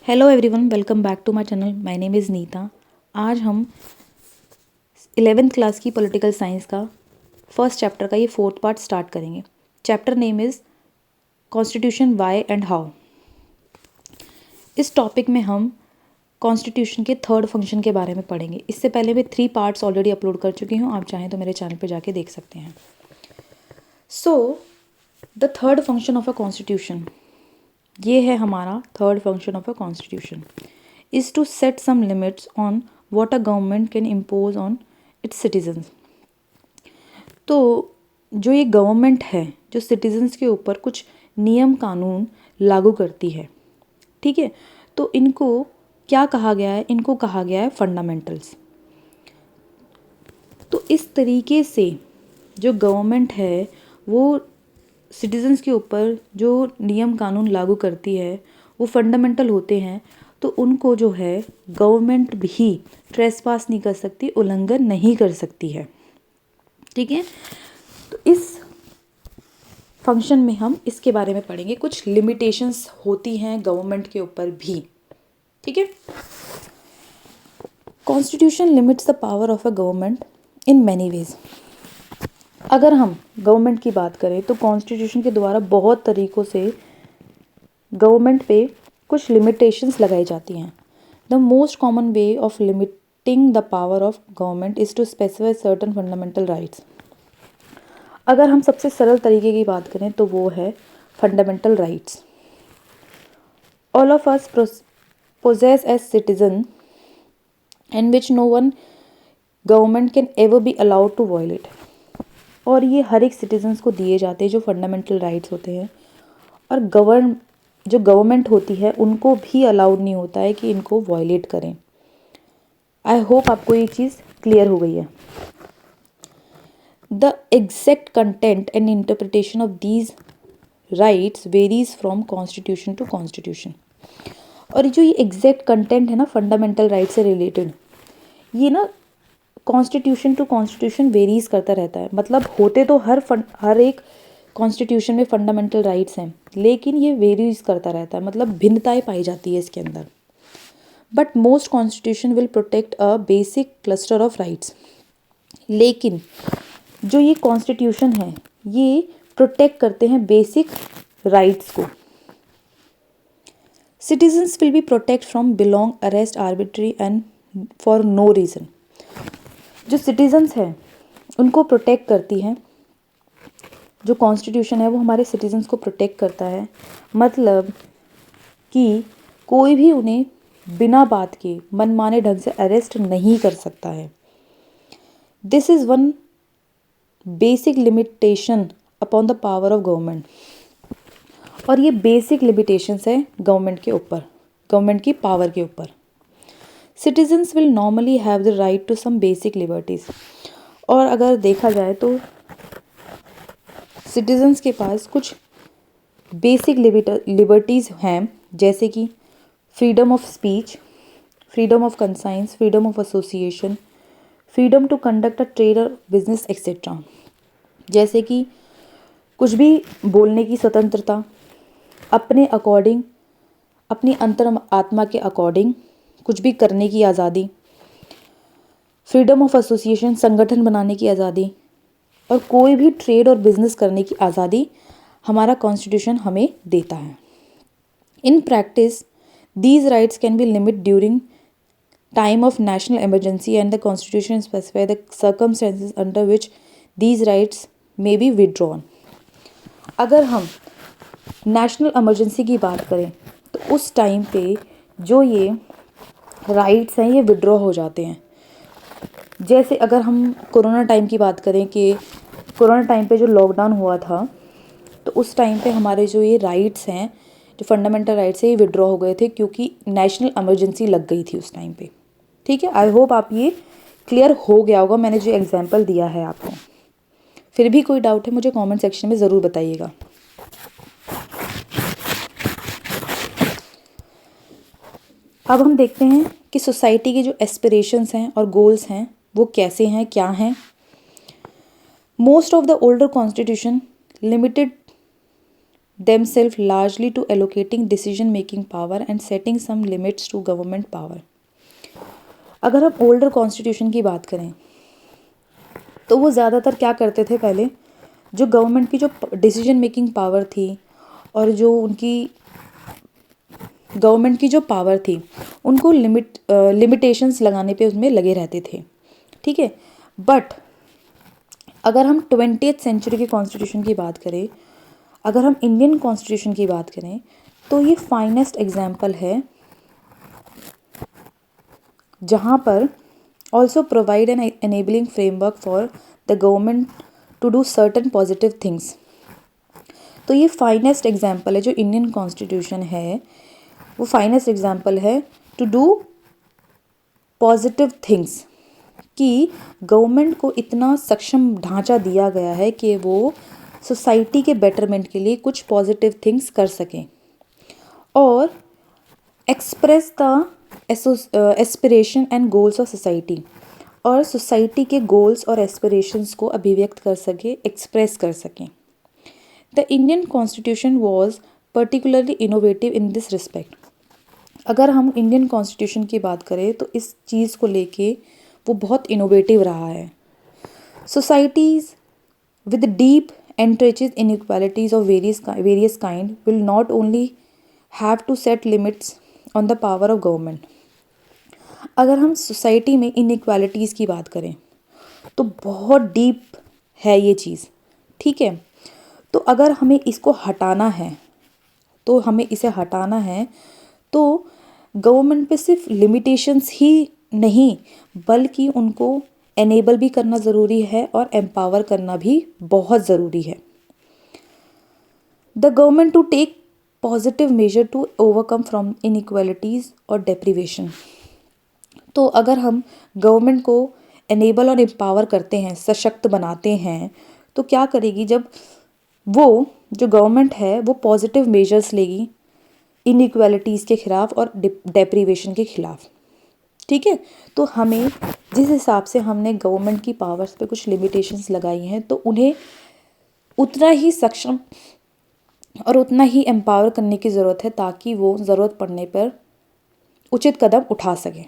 Hello everyone, welcome back to my channel. My name is Neeta. आज हम 11th class की political science का first chapter का ये फोर्थ पार्ट स्टार्ट करेंगे। Chapter name is constitution why and how. इस topic में हम कॉन्स्टिट्यूशन के थर्ड फंक्शन के बारे में पढ़ेंगे। इससे पहले मैं 3 पार्ट्स ऑलरेडी अपलोड कर चुकी हूँ, आप चाहें तो मेरे चैनल पर जाके देख सकते हैं। So the third function of a constitution, ये है हमारा third function of a constitution, is to set some limits on what a government can impose on its citizens. तो जो ये गवर्नमेंट है जो सिटीजन्स के ऊपर कुछ नियम कानून लागू करती है, ठीक है, तो इनको क्या कहा गया है? इनको कहा गया है फंडामेंटल्स। तो इस तरीके से जो गवर्नमेंट है वो सिटीजन्स के ऊपर जो नियम कानून लागू करती है वो फंडामेंटल होते हैं, तो उनको जो है गवर्नमेंट भी ट्रेसपास नहीं कर सकती, उल्लंघन नहीं कर सकती है, ठीक है। तो इस फंक्शन में हम इसके बारे में पढ़ेंगे, कुछ लिमिटेशंस होती हैं गवर्नमेंट के ऊपर भी, ठीक है। Constitution limits the power of a government in many ways. अगर हम गवर्नमेंट की बात करें तो कॉन्स्टिट्यूशन के द्वारा बहुत तरीक़ों से गवर्नमेंट पे कुछ लिमिटेशंस लगाई जाती हैं। The most common way of limiting the power of government is to specify certain fundamental rights. अगर हम सबसे सरल तरीके की बात करें तो वो है fundamental rights. All of us possess as citizen and which no one government can ever be allowed to violate। और ये हर एक सिटीजन्स को दिए जाते हैं जो फंडामेंटल राइट्स होते हैं, और जो गवर्नमेंट होती है उनको भी अलाउड नहीं होता है कि इनको वायलेट करें। आई होप आपको ये चीज़ क्लियर हो गई है। The exact content and interpretation of these rights varies from constitution to constitution. और जो ये एग्जैक्ट कंटेंट है ना फंडामेंटल राइट से रिलेटेड, ये ना कॉन्स्टिट्यूशन टू कॉन्स्टिट्यूशन वेरीज करता रहता है। मतलब होते तो हर एक कॉन्स्टिट्यूशन में फंडामेंटल राइट्स हैं, लेकिन ये वेरीज करता रहता है, मतलब भिन्नताएं पाई जाती है इसके अंदर। But most constitution will protect a basic cluster of rights. लेकिन जो ये कॉन्स्टिट्यूशन है ये प्रोटेक्ट करते हैं बेसिक राइट्स को। Citizens will be protect from belong arrest arbitrary and for no reason। जो सिटीजन्स हैं उनको प्रोटेक्ट करती है, जो कॉन्स्टिट्यूशन है वो हमारे सिटीजन्स को प्रोटेक्ट करता है। मतलब कि कोई भी उन्हें बिना बात के मनमाने ढंग से अरेस्ट नहीं कर सकता है। This is one basic limitation upon the power of government. और ये बेसिक लिमिटेशंस है गवर्नमेंट के ऊपर, गवर्नमेंट की पावर के ऊपर। Citizens will normally have the right to some basic liberties. और अगर देखा जाए तो सिटीजन्स के पास कुछ बेसिक लिबर्टीज़ हैं, जैसे कि freedom of speech, freedom of conscience, freedom of association, freedom to conduct a trade और बिजनेस एक्सेट्रा। जैसे कि कुछ भी बोलने की स्वतंत्रता, अपने अकॉर्डिंग, अपनी अंतर आत्मा के अकॉर्डिंग कुछ भी करने की आज़ादी, फ्रीडम ऑफ एसोसिएशन, संगठन बनाने की आज़ादी, और कोई भी ट्रेड और बिजनेस करने की आज़ादी हमारा कॉन्स्टिट्यूशन हमें देता है। In practice these rights can be limit during time of national emergency and the constitution specify the circumstances under which these rights may be withdrawn. अगर हम नेशनल इमरजेंसी की बात करें तो उस टाइम पे जो ये राइट्स हैं ये विड्रॉ हो जाते हैं। जैसे अगर हम कोरोना टाइम की बात करें कि कोरोना टाइम पे जो लॉकडाउन हुआ था, तो उस टाइम पे हमारे जो ये राइट्स हैं, जो फंडामेंटल राइट्स हैं, ये विड्रॉ हो गए थे क्योंकि नेशनल इमरजेंसी लग गई थी उस टाइम पे, ठीक है। आई होप आप ये क्लियर हो गया होगा मैंने जो एग्जाम्पल दिया है आपको। फिर भी कोई डाउट है मुझे कॉमेंट सेक्शन में ज़रूर बताइएगा। अब हम देखते हैं कि सोसाइटी के जो एस्पिरेशंस हैं और गोल्स हैं वो कैसे हैं, क्या हैं। Most of the older constitution limited themselves largely to allocating decision making power and setting some limits to government power. अगर हम ओल्डर कॉन्स्टिट्यूशन की बात करें तो वो ज़्यादातर क्या करते थे पहले, जो गवर्नमेंट की जो डिसीजन मेकिंग पावर थी और जो उनकी गवर्नमेंट की जो पावर थी उनको लिमिटेशंस लगाने पे उसमें लगे रहते थे, ठीक है। बट अगर हम 20th सेंचुरी के कॉन्स्टिट्यूशन की बात करें, अगर हम इंडियन कॉन्स्टिट्यूशन की बात करें तो ये फाइनेस्ट एग्जाम्पल है जहाँ पर also provide an enabling framework for the government to do certain positive things. तो ये फाइनेस्ट एग्जाम्पल है, जो इंडियन कॉन्स्टिट्यूशन है वो फाइनेस्ट एग्जाम्पल है टू डू पॉजिटिव थिंग्स, कि गवर्नमेंट को इतना सक्षम ढांचा दिया गया है कि वो सोसाइटी के बेटरमेंट के लिए कुछ पॉजिटिव थिंग्स कर सकें और express the aspiration and goals of society, और सोसाइटी के गोल्स और एस्पिरेशंस को अभिव्यक्त कर सके, एक्सप्रेस कर सकें। The Indian constitution was particularly innovative in this respect. अगर हम इंडियन कॉन्स्टिट्यूशन की बात करें तो इस चीज़ को लेके वो बहुत इनोवेटिव रहा है। Societies with deep entrenched inequalities of various kind will not only have to set limits on the power of government. अगर हम सोसाइटी में इनइक्वालिटीज़ की बात करें तो बहुत डीप है ये चीज़, ठीक है। तो अगर हमें इसको हटाना है तो गवर्नमेंट पे सिर्फ लिमिटेशंस ही नहीं बल्कि उनको एनेबल भी करना ज़रूरी है और एम्पावर करना भी बहुत ज़रूरी है। The government to take positive measure to overcome from inequalities और डेप्रीवेशन। तो अगर हम गवर्नमेंट को एनेबल और एम्पावर करते हैं, सशक्त बनाते हैं, तो क्या करेगी, जब वो जो गवर्नमेंट है वो पॉजिटिव मेजर्स लेगी इनइक्वालिटीज़ के ख़िलाफ़ और डेप्रीवेशन के ख़िलाफ़, ठीक है। तो हमें जिस हिसाब से हमने गवर्नमेंट की पावर्स पे कुछ लिमिटेशंस लगाई हैं तो उन्हें उतना ही सक्षम और उतना ही एम्पावर करने की ज़रूरत है ताकि वो ज़रूरत पड़ने पर उचित कदम उठा सकें,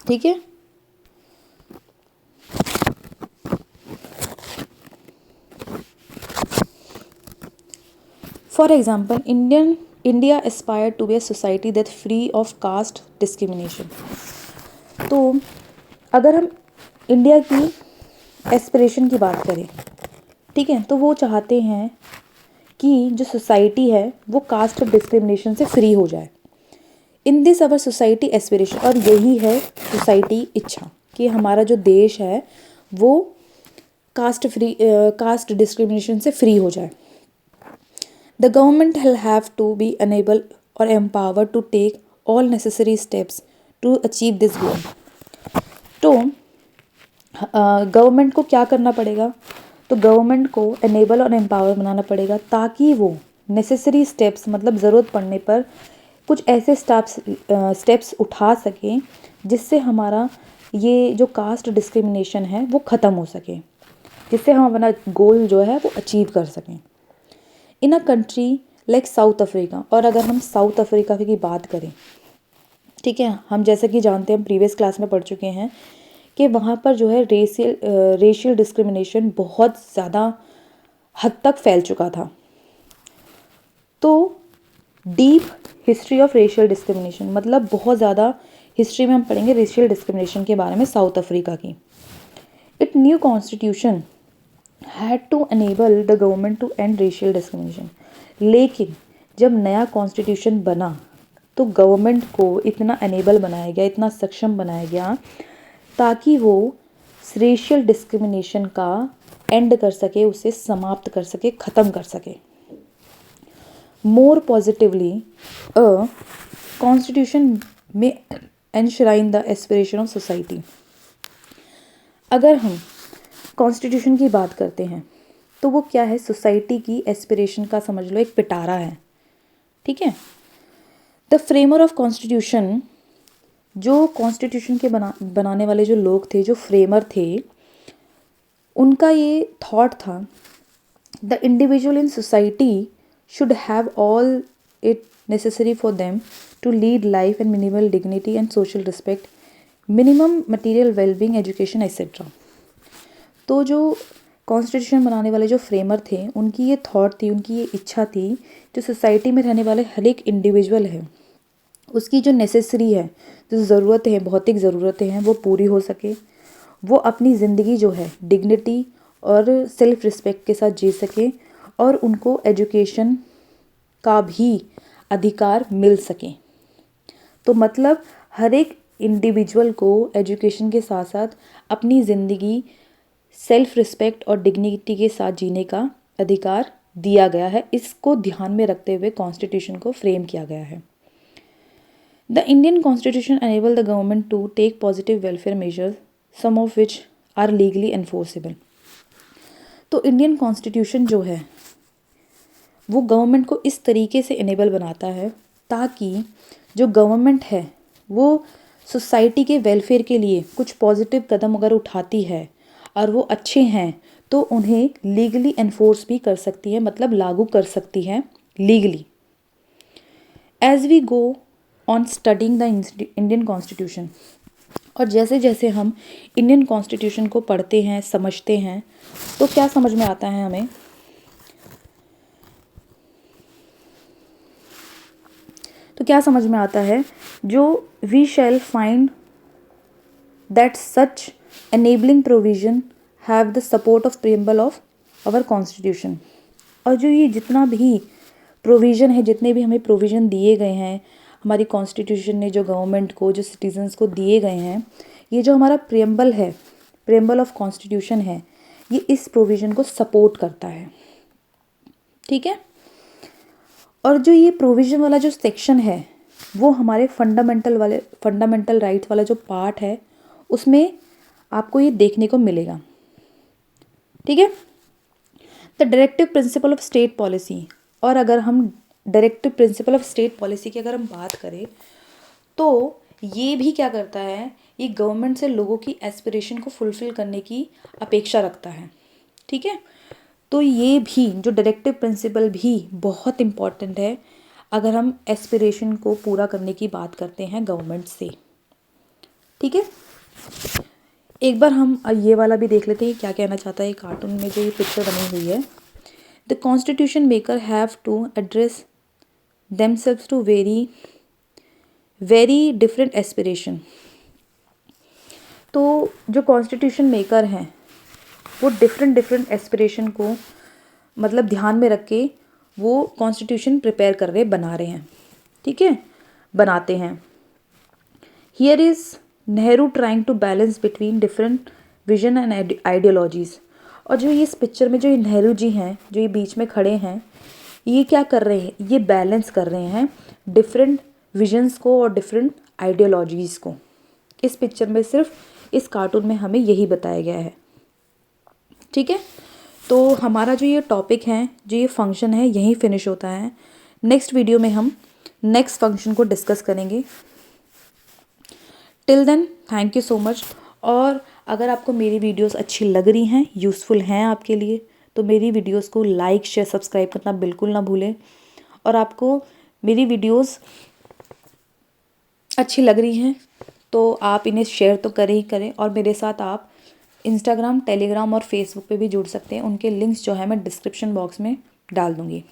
ठीक है। For example India aspire to be a society that free of caste discrimination. तो अगर हम इंडिया की एस्पिरेशन की बात करें, ठीक है, तो वो चाहते हैं कि जो सोसाइटी है वो कास्ट डिस्क्रिमिनेशन से फ्री हो जाए। In this our society aspiration, और यही है सोसाइटी इच्छा कि हमारा जो देश है वो कास्ट डिस्क्रिमिनेशन से फ्री हो जाए। The government will have to be enable और empower to take all necessary steps to achieve this goal. तो गवर्नमेंट को क्या करना पड़ेगा, तो गवर्नमेंट को एनेबल और एम्पावर बनाना पड़ेगा ताकि वो नेसेसरी स्टेप्स, मतलब ज़रूरत पड़ने पर कुछ ऐसे स्टेप्स उठा सकें जिससे हमारा ये जो कास्ट डिस्क्रिमिनेशन है वो ख़त्म हो सके, जिससे हम अपना गोल जो है वो अचीव कर सकें। In a country like South Africa, और अगर हम साउथ अफ्रीका की बात करें, ठीक है, हम जैसे कि जानते हैं, प्रीवियस क्लास में पढ़ चुके हैं कि वहाँ पर जो है रेशियल डिस्क्रिमिनेशन बहुत ज़्यादा हद तक फैल चुका था। तो deep history of racial discrimination, मतलब बहुत ज़्यादा हिस्ट्री में हम पढ़ेंगे रेशियल डिस्क्रिमिनेशन के बारे में साउथ अफ्रीका की। It new constitution had to enable the government to end racial discrimination. लेकिन जब नया कॉन्स्टिट्यूशन बना तो गवर्नमेंट को इतना एनेबल बनाया गया, इतना सक्षम बनाया गया ताकि वो रेशियल डिस्क्रिमिनेशन का एंड कर सके, उसे समाप्त कर सके, ख़त्म कर सके। मोर पॉजिटिवली अ कॉन्स्टिट्यूशन में enshrine the aspiration of society. अगर हम कॉन्स्टिट्यूशन की बात करते हैं तो वो क्या है, सोसाइटी की एस्पिरेशन का समझ लो एक पिटारा है, ठीक है। द फ्रेमर ऑफ कॉन्स्टिट्यूशन, जो कॉन्स्टिट्यूशन के बनाने वाले जो लोग थे, जो फ्रेमर थे, उनका ये थॉट था the individual in society should have all it necessary for them to lead life and minimal dignity and social respect, minimum material well-being, education, etc. तो जो कॉन्स्टिट्यूशन बनाने वाले जो फ्रेमर थे, उनकी ये थॉट थी, उनकी ये इच्छा थी, जो सोसाइटी में रहने वाले हर एक इंडिविजुअल है उसकी जो नेसेसरी है, जो ज़रूरतें हैं, भौतिक ज़रूरतें हैं, वो पूरी हो सके, वो अपनी ज़िंदगी जो है डिग्निटी और सेल्फ रिस्पेक्ट के साथ जी सके, और उनको एजुकेशन का भी अधिकार मिल सके। तो मतलब हर एक इंडिविजुअल को एजुकेशन के साथ साथ अपनी ज़िंदगी सेल्फ रिस्पेक्ट और डिग्निटी के साथ जीने का अधिकार दिया गया है। इसको ध्यान में रखते हुए कॉन्स्टिट्यूशन को फ्रेम किया गया है। The Indian Constitution enables the government to take positive welfare measures, some of which are legally enforceable. तो इंडियन कॉन्स्टिट्यूशन जो है वो गवर्नमेंट को इस तरीके से इनेबल बनाता है ताकि जो गवर्नमेंट है वो सोसाइटी के वेलफेयर के लिए कुछ पॉजिटिव कदम अगर उठाती है और वो अच्छे हैं तो उन्हें लीगली एनफोर्स भी कर सकती है, मतलब लागू कर सकती है legally. As we go on studying the Indian constitution, और जैसे जैसे हम इंडियन कॉन्स्टिट्यूशन को पढ़ते हैं, समझते हैं, तो क्या समझ में आता है हमें? तो क्या समझ में आता है? जो we shall find that such enabling provision have the support of preamble of our constitution. और जो ये जितना भी प्रोविज़न है, जितने भी हमें प्रोविज़न दिए गए हैं हमारी कॉन्स्टिट्यूशन ने, जो गवर्नमेंट को, जो सिटीजन्स को दिए गए हैं, ये जो हमारा प्रीएम्बल है, प्रीएम्बल ऑफ कॉन्स्टिट्यूशन है, ये इस प्रोविज़न को सपोर्ट करता है। ठीक है। और जो ये प्रोविज़न वाला जो सेक्शन है वो हमारे फंडामेंटल राइट्स वाला जो पार्ट है उसमें आपको ये देखने को मिलेगा। ठीक है। The directive principle of state policy, और अगर हम directive principle of state policy की अगर हम बात करें तो ये भी क्या करता है, ये गवर्नमेंट से लोगों की एस्पिरेशन को फुलफ़िल करने की अपेक्षा रखता है। ठीक है। तो ये भी जो डायरेक्टिव प्रिंसिपल भी बहुत इम्पॉर्टेंट है अगर हम एस्पिरेशन को पूरा करने की बात करते हैं गवर्नमेंट से। ठीक है। एक बार हम ये वाला भी देख लेते हैं क्या कहना चाहता है कार्टून में जो ये पिक्चर बनी हुई है। The constitution maker have to address themselves to very different aspiration। तो जो कॉन्स्टिट्यूशन मेकर हैं वो डिफरेंट एस्पिरेशन को मतलब ध्यान में रख के वो कॉन्स्टिट्यूशन प्रिपेयर कर रहे, बना रहे हैं। ठीक है, बनाते हैं। Here is Nehru trying to balance between different vision and ideologies. और जो ये इस पिक्चर में जो ये नेहरू जी हैं, जो ये बीच में खड़े हैं, ये क्या कर रहे हैं, ये बैलेंस कर रहे हैं डिफरेंट विजन्स को और डिफरेंट आइडियोलॉजीज़ को। इस पिक्चर में सिर्फ इस कार्टून में हमें यही बताया गया है। ठीक है। तो हमारा जो ये टॉपिक है, जो ये फंक्शन है, यहीं फिनिश होता है। नेक्स्ट वीडियो में हम नेक्स्ट फंक्शन को डिस्कस करेंगे। Till then thank you so much. और अगर आपको मेरी वीडियोस अच्छी लग रही हैं, यूज़फुल हैं आपके लिए, तो मेरी वीडियोस को लाइक शेयर सब्सक्राइब करना बिल्कुल ना भूलें। और आपको मेरी वीडियोस अच्छी लग रही हैं तो आप इन्हें शेयर तो करें ही करें, और मेरे साथ आप इंस्टाग्राम, टेलीग्राम और फेसबुक पे भी जुड़ सकते हैं। उनके लिंक्स जो है मैं डिस्क्रिप्शन बॉक्स में डाल दूँगी।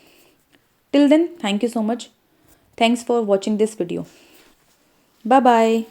Till then thank you so much. Thanks for watching this video. Bye bye.